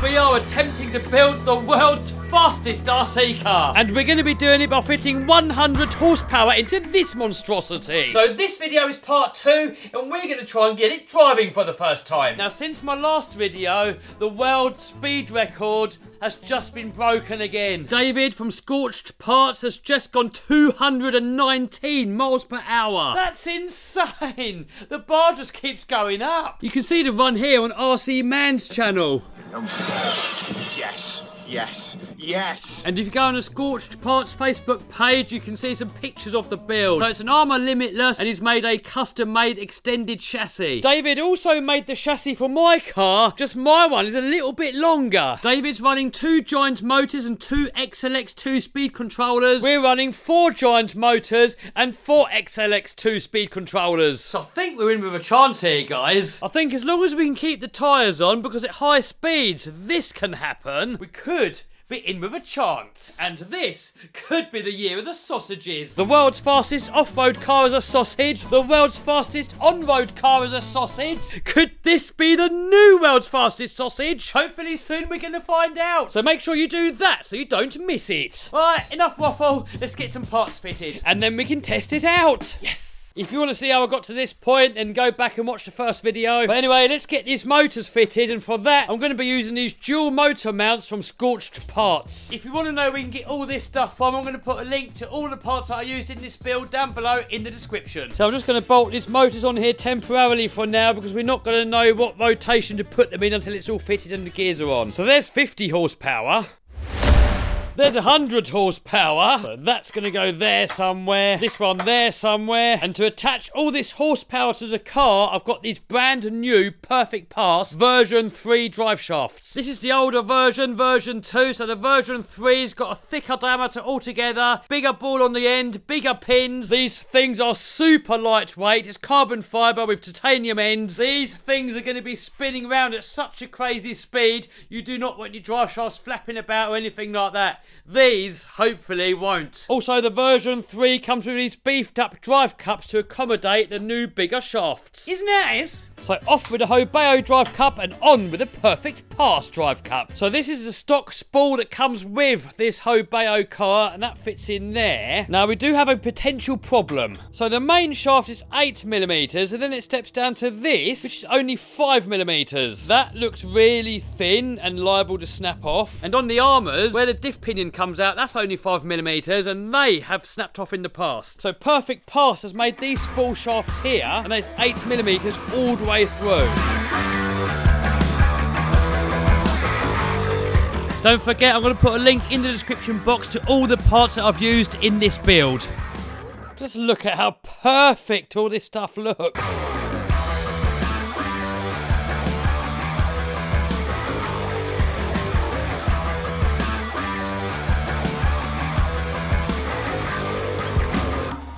we are attempting to build the world's fastest RC car. And we're going to be doing it by fitting 100 horsepower into this monstrosity. So this video is part 2, and we're going to try and get it driving for the first time. Now, since my last video, the world speed record has just been broken again. David from Scorched Parts has just gone 219 miles per hour. That's insane. The bar just keeps going up. You can see the run here on RC Man's channel. Yes, yes, yes. And if you go on the Scorched Parts Facebook page, you can see some pictures of the build. So it's an Armour Limitless, and he's made a custom-made extended chassis. David also made the chassis for my car, just my one is a little bit longer. David's running 2 Giant motors and 2 XLX 2-speed controllers. We're running 4 Giant motors and 4 XLX 2-speed controllers. So I think we're in with a chance here, guys. I think as long as we can keep the tyres on, because at high speeds this can happen, we could be in with a chance. And this could be the year of the sausages. The world's fastest off-road car is a sausage. The world's fastest on-road car is a sausage. Could this be the new world's fastest sausage? Hopefully soon we're going to find out. So make sure you do that so you don't miss it. Alright, enough waffle. Let's get some parts fitted. And then we can test it out. Yes. If you want to see how I got to this point, then go back and watch the first video. But anyway, let's get these motors fitted, and for that, I'm going to be using these dual motor mounts from Scorched Parts. If you want to know where you can get all this stuff from, I'm going to put a link to all the parts that I used in this build down below in the description. So I'm just going to bolt these motors on here temporarily for now, because we're not going to know what rotation to put them in until it's all fitted and the gears are on. So there's 50 horsepower. There's 100 horsepower, so that's going to go there somewhere, this one there somewhere, and to attach all this horsepower to the car, I've got these brand new Perfect Pass version 3 drive shafts. This is the older version, version 2, so the version 3's got a thicker diameter altogether, bigger ball on the end, bigger pins. These things are super lightweight, it's carbon fibre with titanium ends. These things are going to be spinning around at such a crazy speed, you do not want your drive shafts flapping about or anything like that. These hopefully won't. Also, the version 3 comes with these beefed up drive cups to accommodate the new bigger shafts. Isn't that nice? So off with the Hobeo drive cup and on with the Perfect Pass drive cup. So this is the stock spool that comes with this Hobeo car, and that fits in there. Now we do have a potential problem. So the main shaft is 8mm, and then it steps down to this, which is only 5mm. That looks really thin and liable to snap off. And on the armours, where the diff pinion comes out, that's only 5mm, and they have snapped off in the past. So Perfect Pass has made these spool shafts here, and there's 8mm all the way through. Don't forget, I'm going to put a link in the description box to all the parts that I've used in this build. Just look at how perfect all this stuff looks.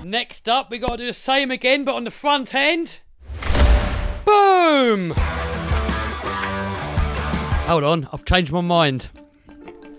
Next up, we got to do the same again, but on the front end. Boom! Hold on, I've changed my mind.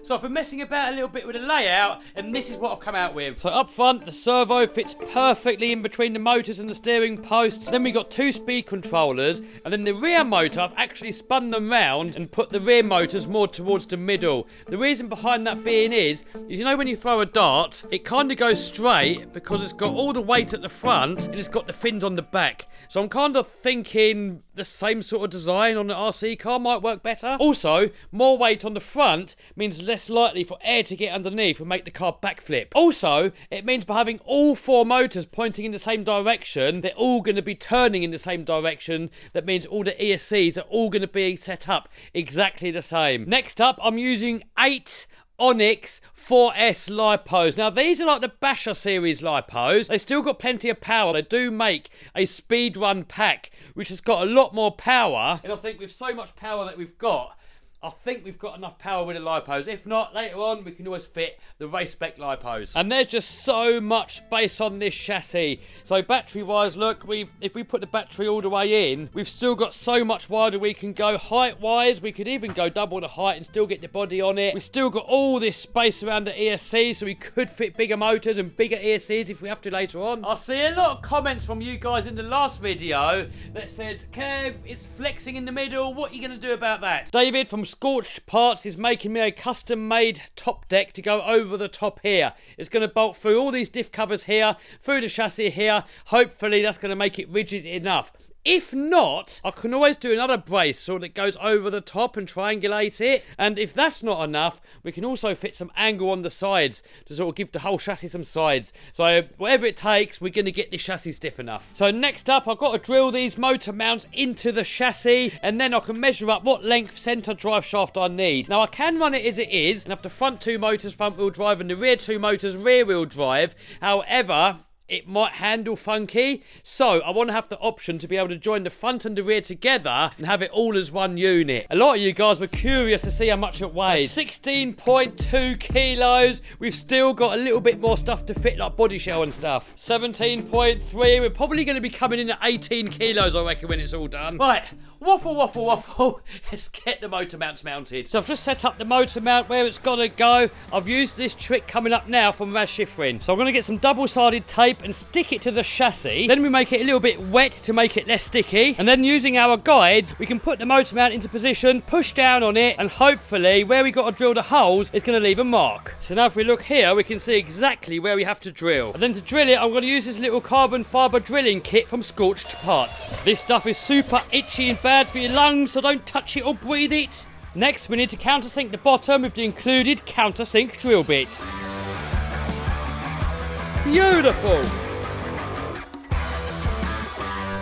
So I've been messing about a little bit with the layout, and this is what I've come out with. So up front, the servo fits perfectly in between the motors and the steering posts. Then we got 2 speed controllers, and then the rear motor, I've actually spun them round and put the rear motors more towards the middle. The reason behind that being is you know when you throw a dart, it kind of goes straight because it's got all the weight at the front and it's got the fins on the back. So I'm kind of thinking the same sort of design on the RC car might work better. Also, more weight on the front means less likely for air to get underneath and make the car backflip. Also, it means by having all 4 motors pointing in the same direction, they're all going to be turning in the same direction. That means all the ESCs are all going to be set up exactly the same. Next up, I'm using 8 Onyx 4S lipos. Now these are like the Basher series lipos. They still got plenty of power. They do make a speed run pack which has got a lot more power, and I think with so much power that we've got, I think we've got enough power with the lipos. If not, later on, we can always fit the race spec lipos. And there's just so much space on this chassis. So battery-wise, look, if we put the battery all the way in, we've still got so much wider we can go. Height-wise, we could even go double the height and still get the body on it. We've still got all this space around the ESC, so we could fit bigger motors and bigger ESCs if we have to later on. I see a lot of comments from you guys in the last video that said, Kev, it's flexing in the middle. What are you going to do about that? David from Scorched Parts is making me a custom-made top deck to go over the top here. It's going to bolt through all these diff covers here, through the chassis here. Hopefully that's going to make it rigid enough. If not, I can always do another brace so that goes over the top and triangulate it. And if that's not enough, we can also fit some angle on the sides to sort of give the whole chassis some sides. So whatever it takes, we're going to get this chassis stiff enough. So next up, I've got to drill these motor mounts into the chassis, and then I can measure up what length centre drive shaft I need. Now I can run it as it is and have the front two motors front wheel drive and the rear two motors rear wheel drive. However, it might handle funky, so I want to have the option to be able to join the front and the rear together and have it all as one unit. A lot of you guys were curious to see how much it weighs. 16.2 kilos. We've still got a little bit more stuff to fit, like body shell and stuff. 17.3. We're probably going to be coming in at 18 kilos, I reckon, when it's all done. Right, waffle, waffle, waffle. Let's get the motor mounts mounted. So I've just set up the motor mount where it's got to go. I've used this trick coming up now from Raz Schifrin. So I'm going to get some double-sided tape and stick it to the chassis. Then we make it a little bit wet to make it less sticky, and then using our guides we can put the motor mount into position, push down on it, and hopefully where we got to drill the holes it's going to leave a mark. So now if we look here we can see exactly where we have to drill, and then to drill it I'm going to use this little carbon fibre drilling kit from Scorched Parts. This stuff is super itchy and bad for your lungs, so don't touch it or breathe it. Next we need to countersink the bottom with the included countersink drill bit. Beautiful!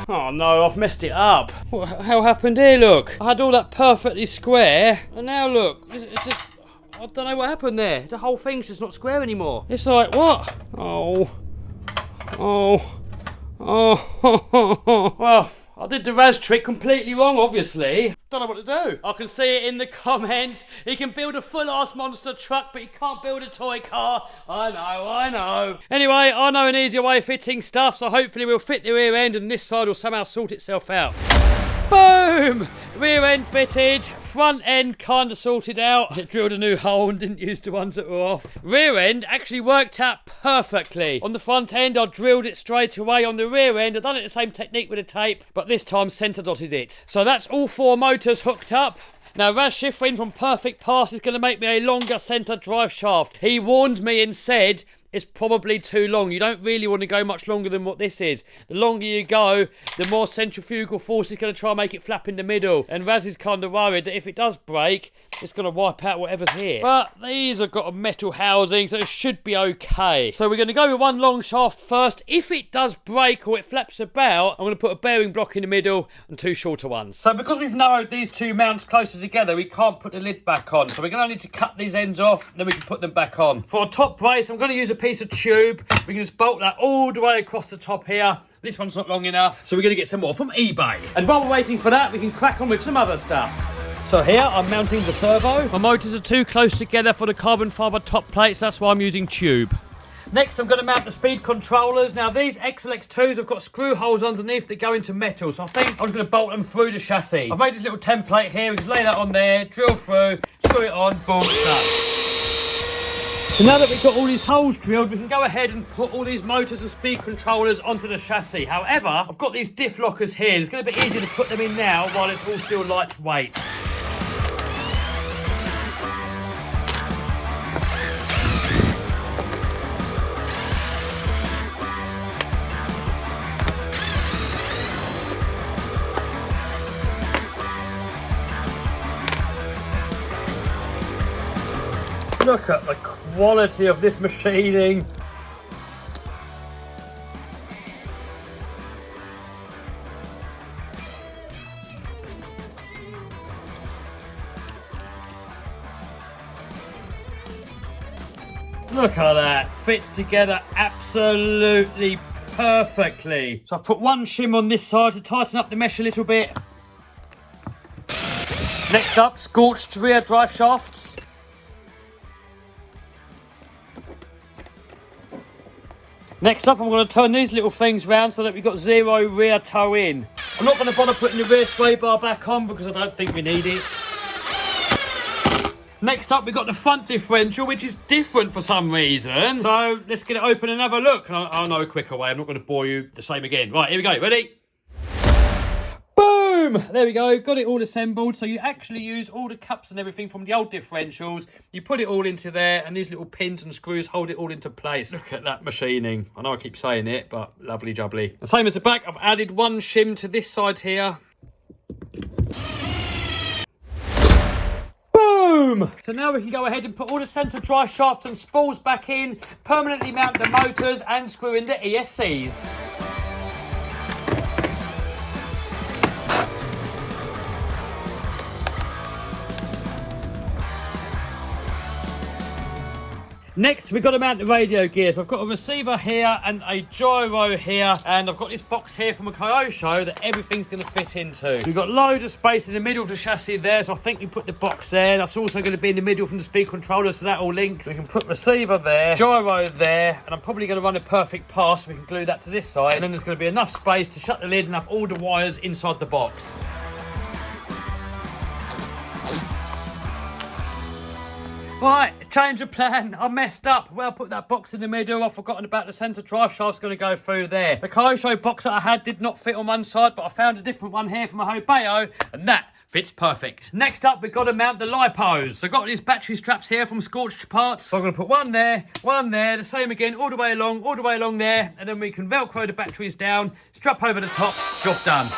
Oh no, I've messed it up. What hell happened here, look? I had all that perfectly square, and now look, it's just, I don't know what happened there. The whole thing's just not square anymore. It's like, what? Oh. Well, I did the Raz trick completely wrong, obviously. Don't know what to do. I can see it in the comments. He can build a full-ass monster truck, but he can't build a toy car. I know. Anyway, I know an easier way of fitting stuff, so hopefully we'll fit the rear end and this side will somehow sort itself out. Boom! Rear end fitted, front end kind of sorted out. It drilled a new hole and didn't use the ones that were off. Rear end actually worked out perfectly. On the front end, I drilled it straight away. On the rear end, I've done it the same technique with the tape, but this time centre dotted it. So that's all four motors hooked up. Now, Raz Schifrin from Perfect Pass is going to make me a longer centre drive shaft. He warned me and said it's probably too long. You don't really want to go much longer than what this is. The longer you go, the more centrifugal force is going to try and make it flap in the middle. And Raz is kind of worried that if it does break, it's going to wipe out whatever's here. But these have got a metal housing, so it should be okay. So we're going to go with one long shaft first. If it does break or it flaps about, I'm going to put a bearing block in the middle and two shorter ones. So because we've narrowed these two mounts closer together, we can't put the lid back on. So we're going to need to cut these ends off, then we can put them back on. For a top brace, I'm going to use a piece of tube. We can just bolt that all the way across the top here. This one's not long enough, so we're going to get some more from eBay. And while we're waiting for that, we can crack on with some other stuff. So here I'm mounting the servo. My motors are too close together for the carbon fibre top plates, that's why I'm using tube. Next I'm going to mount the speed controllers. Now these XLX2s have got screw holes underneath that go into metal, so I think I'm just going to bolt them through the chassis. I've made this little template here, we can lay that on there, drill through, screw it on, boom, done. So now that we've got all these holes drilled, we can go ahead and put all these motors and speed controllers onto the chassis. However, I've got these diff lockers here. It's going to be easier to put them in now while it's all still lightweight. Look at the quality of this machining. Look at that, fits together absolutely perfectly. So I've put one shim on this side to tighten up the mesh a little bit. Next up, scorched rear drive shafts. Next up, I'm going to turn these little things round so that we've got zero rear toe in. I'm not going to bother putting the rear sway bar back on because I don't think we need it. Next up, we've got the front differential, which is different for some reason. So let's get it open and have a look. I know a quicker way. I'm not going to bore you the same again. Right, here we go. Ready? Boom! Boom! There we go, got it all assembled. So you actually use all the cups and everything from the old differentials. You put it all into there, and these little pins and screws hold it all into place. Look at that machining. I know I keep saying it, but lovely jubbly. The same as the back, I've added one shim to this side here. Boom! So now we can go ahead and put all the centre drive shafts and spools back in, permanently mount the motors and screw in the ESCs. Next, we've got to mount the radio gears. I've got a receiver here and a gyro here, and I've got this box here from a Kyosho that everything's going to fit into. So we've got loads of space in the middle of the chassis there, so I think we put the box there. That's also going to be in the middle from the speed controller, so that all links. We can put receiver there, gyro there, and I'm probably going to run a perfect pass, so we can glue that to this side. And then there's going to be enough space to shut the lid and have all the wires inside the box. Right, change of plan. I messed up. Well, I put that box in the middle. I've forgotten about the centre drive shaft's going to go through there. The Kyosho box that I had did not fit on one side, but I found a different one here from a Hobeo, and that fits perfect. Next up, we've got to mount the lipos. So I've got these battery straps here from Scorched Parts. So I'm going to put one there, the same again, all the way along there, and then we can Velcro the batteries down, strap over the top, job done.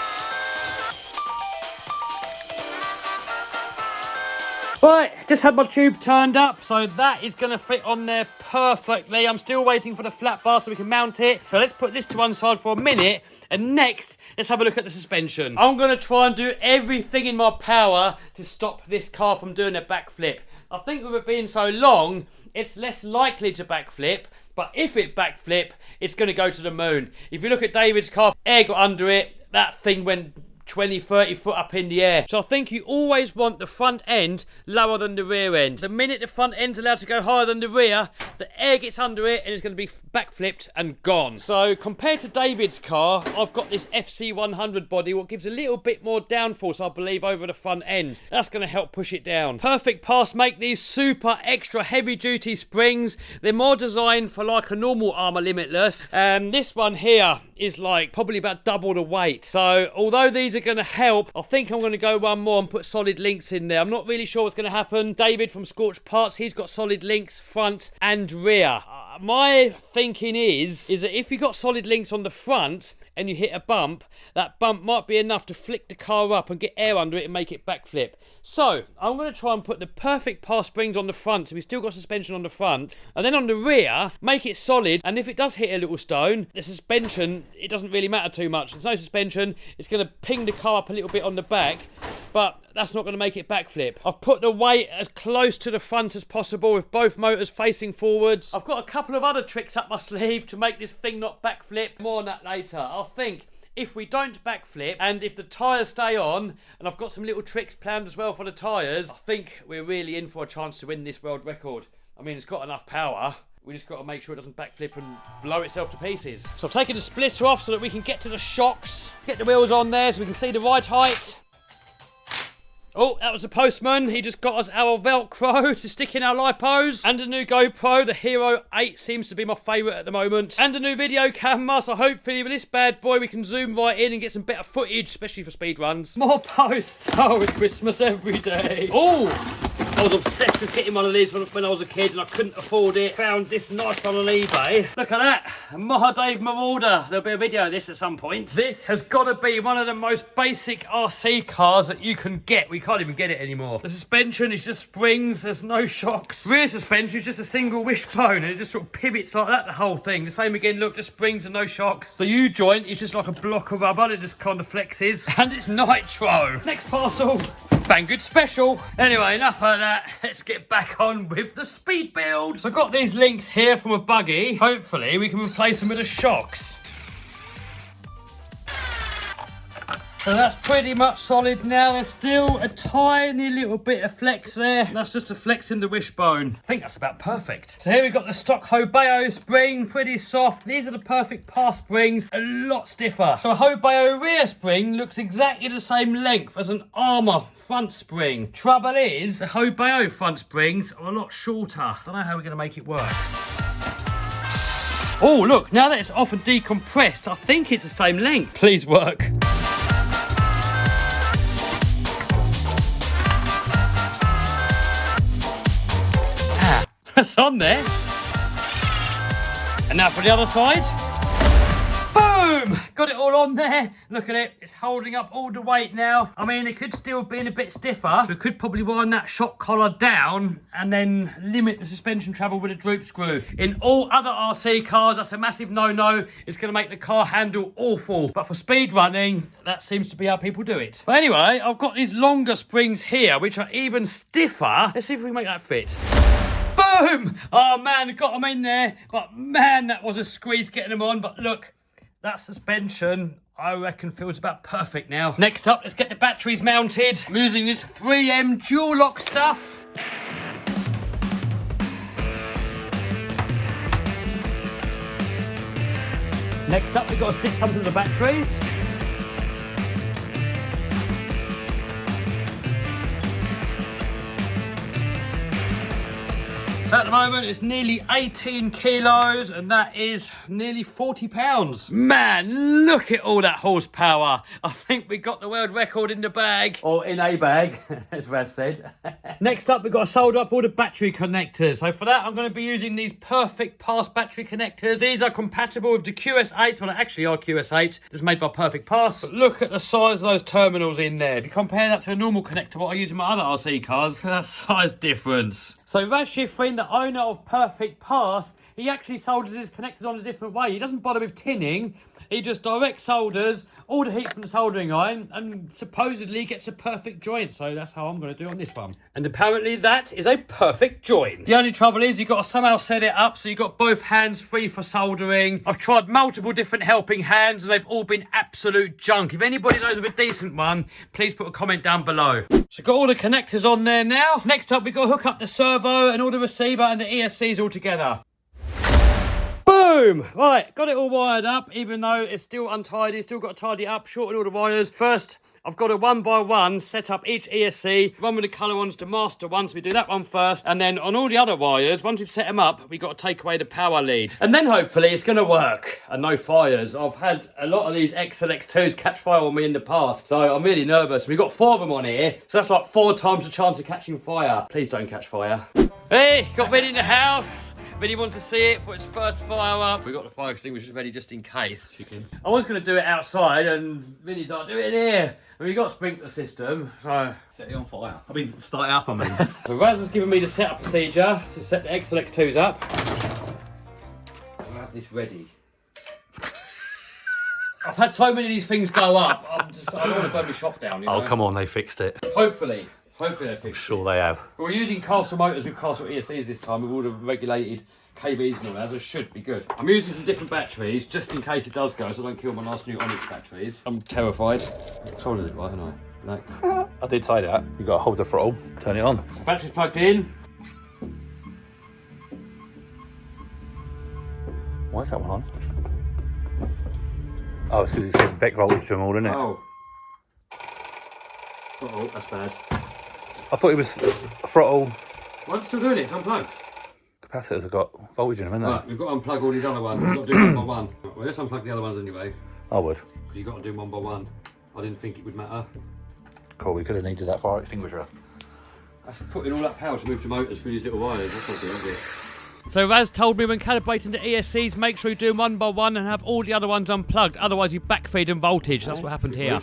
Right, just had my tube turned up, so that is going to fit on there perfectly. I'm still waiting for the flat bar so we can mount it. So let's put this to one side for a minute, and next, let's have a look at the suspension. I'm going to try and do everything in my power to stop this car from doing a backflip. I think with it being so long, it's less likely to backflip, but if it backflip, it's going to go to the moon. If you look at David's car, air got under it, that thing went 20, 30 foot up in the air. So I think you always want the front end lower than the rear end. The minute the front end's allowed to go higher than the rear, the air gets under it and it's going to be backflipped and gone. So compared to David's car, I've got this FC100 body, what gives a little bit more downforce, I believe, over the front end. That's going to help push it down. Perfect Pass make these super extra heavy duty springs. They're more designed for like a normal Armour Limitless. This one here is like probably about double the weight. So although these are going to help, I think I'm going to go one more and put solid links in there. I'm not really sure what's going to happen. David from Scorched Parts, he's got solid links front and rear. My thinking is that if you got solid links on the front and you hit a bump, that bump might be enough to flick the car up and get air under it and make it backflip. So I'm going to try and put the Perfect Pass springs on the front, so we've still got suspension on the front, and then on the rear make it solid, and if it does hit a little stone, the suspension, it doesn't really matter too much. There's no suspension, it's going to ping the car up a little bit on the back, but that's not going to make it backflip. I've put the weight as close to the front as possible with both motors facing forwards. I've got a couple of other tricks up my sleeve to make this thing not backflip. More on that later. I think if we don't backflip and if the tyres stay on, and I've got some little tricks planned as well for the tyres, I think we're really in for a chance to win this world record. I mean, it's got enough power. We just got to make sure it doesn't backflip and blow itself to pieces. So I've taken the splitter off so that we can get to the shocks. Get the wheels on there so we can see the ride height. Oh, that was the postman. He just got us our Velcro to stick in our lipos. And a new GoPro. The Hero 8 seems to be my favourite at the moment. And a new video camera. So hopefully with this bad boy we can zoom right in and get some better footage, especially for speed runs. More posts. Oh, it's Christmas every day. Oh! I was obsessed with getting one of these when I was a kid and I couldn't afford it. Found this nice one on eBay. Look at that. Mahadev Marauder. There'll be a video of this at some point. This has got to be one of the most basic RC cars that you can get. We can't even get it anymore. The suspension is just springs. There's no shocks. Rear suspension is just a single wishbone and it just sort of pivots like that, the whole thing. The same again, look, the springs and no shocks. The U-joint is just like a block of rubber. It just kind of flexes. And it's nitro. Next parcel. Banggood special. Anyway, enough of that. Let's get back on with the speed build. So I've got these links here from a buggy. Hopefully we can replace them with the shocks. So that's pretty much solid now. There's still a tiny little bit of flex there. That's just a flex in the wishbone. I think that's about perfect. So here we've got the stock Hobeo spring, pretty soft. These are the Perfect Pass springs, a lot stiffer. So a Hobeo rear spring looks exactly the same length as an Armour front spring. Trouble is, the Hobeo front springs are a lot shorter. Don't know how we're gonna make it work. Oh, look, now that it's off and decompressed, I think it's the same length. Please work. It's on there. And now for the other side. Boom! Got it all on there. Look at it. It's holding up all the weight now. I mean, it could still be a bit stiffer. We could probably wind that shock collar down and then limit the suspension travel with a droop screw. In all other RC cars, that's a massive no-no. It's going to make the car handle awful. But for speed running, that seems to be how people do it. But anyway, I've got these longer springs here, which are even stiffer. Let's see if we can make that fit. Boom! Oh man, got them in there. But man, that was a squeeze getting them on. But look, that suspension, I reckon, feels about perfect now. Next up, let's get the batteries mounted. I'm using this 3M dual lock stuff. Next up, we've got to stick something to the batteries. So at the moment it's nearly 18 kilos and that is nearly 40 pounds. Man, look at all that horsepower. I think we got the world record in the bag. Or in a bag, as Raz said. Next up, we've got to solder up all the battery connectors. So for that, I'm going to be using these Perfect Pass battery connectors. These are compatible with the QS8. Well, they actually are QS8. It's made by Perfect Pass. But look at the size of those terminals in there. If you compare that to a normal connector, what I use in my other RC cars, that's size difference. So Raz Schifrin, the owner of Perfect Pass, he actually solders his connectors on a different way. He doesn't bother with tinning. He just direct solders all the heat from the soldering iron and supposedly gets a perfect joint. So that's how I'm going to do on this one. And apparently that is a perfect joint. The only trouble is you've got to somehow set it up so you've got both hands free for soldering. I've tried multiple different helping hands and they've all been absolute junk. If anybody knows of a decent one, please put a comment down below. So got all the connectors on there now. Next up, we've got to hook up the servo and all the receiver and the ESCs all together. Boom! Right, got it all wired up, even though it's still untidy, still got to tidy it up, shorten all the wires. First, I've got to one by one set up each ESC. One with the colour ones, the master ones. We do that one first. And then on all the other wires, once we've set them up, we've got to take away the power lead. And then hopefully it's going to work and no fires. I've had a lot of these XLX2s catch fire on me in the past, so I'm really nervous. We've got 4 of them on here, so that's like 4 times the chance of catching fire. Please don't catch fire. Hey, got Vinny in the house. Vinny wants to see it for its first fire up. We've got the fire extinguishers ready just in case. Chicken. I was going to do it outside and Vinny's like, do it in here. And we've got a sprinkler system, so... Set it on fire. I mean, start it up, I mean. So Raz has given me the setup procedure to set the XLX2s up. I'll have this ready. I've had so many of these things go up, I don't want to burn my shop down, you know? Oh, come on, they fixed it. Hopefully they fixed it. Sure they have. We're using Castle motors with Castle ESCs this time with all the regulated KBs and all that, so it should be good. I'm using some different batteries just in case it does go, so I don't kill my last new Onyx batteries. I'm terrified. Soldered it right, haven't I? Like. I did say that. You got to hold the throttle, turn it on. Battery's plugged in. Why is that one on? Oh, it's because it's getting back voltage to them all, isn't it? Oh. Uh-oh, that's bad. I thought it was throttle. Why are you still doing it? It's unplugged. Capacitors have got voltage in them, haven't they? Right, we've got to unplug all these other ones. We've got to do one by one. Well, let's unplug the other ones anyway. I would. Because you've got to do one by one. I didn't think it would matter. Cool, we could have needed that fire extinguisher. That's putting all that power to move the motors through these little wires. That's not good, is it? So Raz told me when calibrating the ESCs, make sure you do them one by one and have all the other ones unplugged. Otherwise you backfeed them voltage. That's what happened here.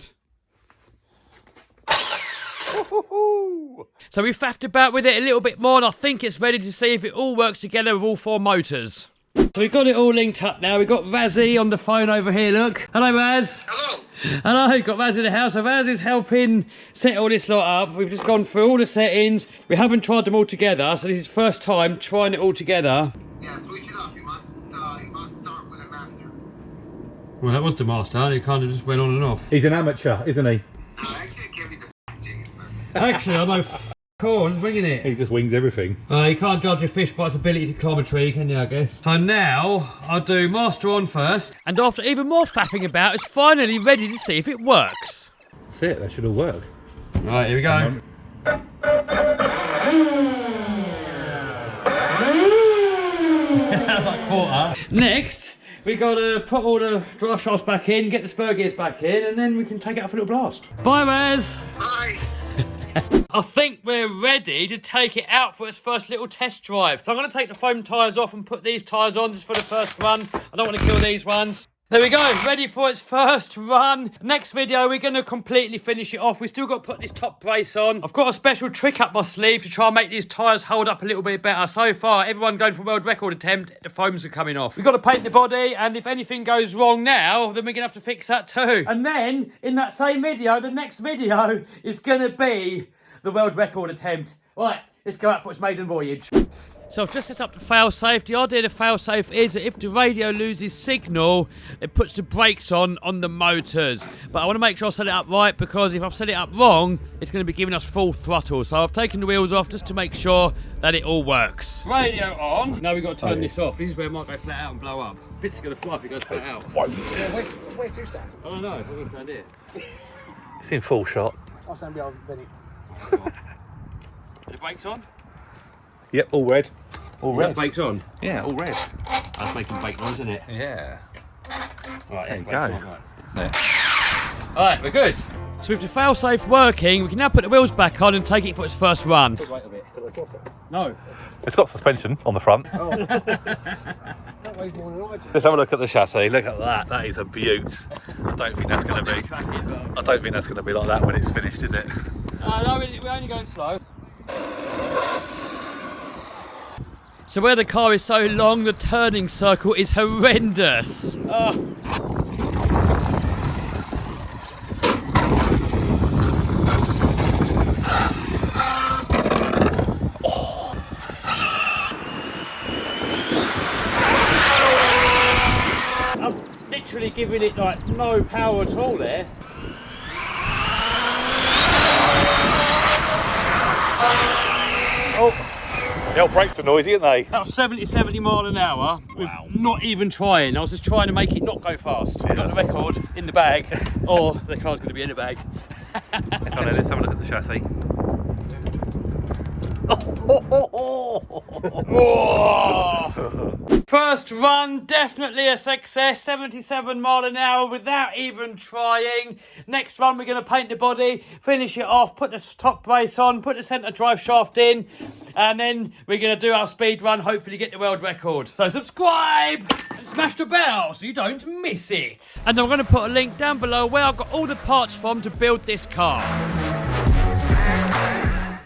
So we faffed about with it a little bit more and I think it's ready to see if it all works together with all 4 motors. So we've got it all linked up now. We've got Razzie on the phone over here, look. Hello, Raz. Hello. Hello, we've got Raz in the house. So Raz is helping set all this lot up. We've just gone through all the settings. We haven't tried them all together, so this is first time trying it all together. Yeah, switch it up. You must start with a master. Well, that was the master. It kind of just went on and off. He's an amateur, isn't he? No, actually, Kevin's a genius, man. Actually, I know cool, I'm just winging it. He just wings everything. You can't judge a fish by its ability to climb a tree, can you, I guess? So now, I'll do master on first. And after even more faffing about, it's finally ready to see if it works. That's it, that should all work. Right, here we go. That's like quarter. Next, we got to put all the drive shafts back in, get the spur gears back in, and then we can take it up for a little blast. Bye, Raz. Bye. I think we're ready to take it out for its first little test drive. So I'm going to take the foam tyres off and put these tyres on just for the first run. I don't want to kill these ones. There we go, ready for its first run. Next video, we're going to completely finish it off. We still got to put this top brace on. I've got a special trick up my sleeve to try and make these tyres hold up a little bit better. So far, everyone going for a world record attempt, the foams are coming off. We've got to paint the body, and if anything goes wrong now, then we're going to have to fix that too. And then, in that same video, the next video is going to be the world record attempt. Right, let's go out for its maiden voyage. So I've just set up the fail-safe. The idea of the fail-safe is that if the radio loses signal, it puts the brakes on the motors. But I want to make sure I set it up right, because if I've set it up wrong, it's going to be giving us full throttle. So I've taken the wheels off just to make sure that it all works. Radio on. Now we've got to turn this off. This is where it might go flat out and blow up. Bit's going to fly if it goes flat out. Won't. Yeah, where to stand? I don't know. I'm going to stand here. It's in full shot. I'll stand behind Benny. Are the brakes on? Yep, all red. All Is red. that brakes on? Yeah, all red. That's making brake noise, isn't it? Yeah. Right, There you brakes go. on, right. Yeah. Alright, we're good. So with the fail-safe working, we can now put the wheels back on and take it for its first run. Wait a bit. No. It's got suspension on the front. That weighs more than I do. Let's have a look at the chassis. Look at that. That is a beaut. I don't think that's going to be. Track it, but... I don't think that's going to be like that when it's finished, is it? No, we're only going slow. So where the car is so long, the turning circle is horrendous. I'm literally giving it like no power at all there. Oh. The old brakes are noisy, aren't they? About 70 mile an hour. Wow. Not even trying. I was just trying to make it not go fast. I've got the record in the bag, or the car's going to be in the bag. Come on, let's have a look at the chassis. First run, definitely a success. 77 mile an hour without even trying. Next run, we're going to paint the body, finish it off, put the top brace on, put the centre drive shaft in, and then we're going to do our speed run, hopefully get the world record. So subscribe and smash the bell so you don't miss it. And I'm going to put a link down below where I've got all the parts from to build this car.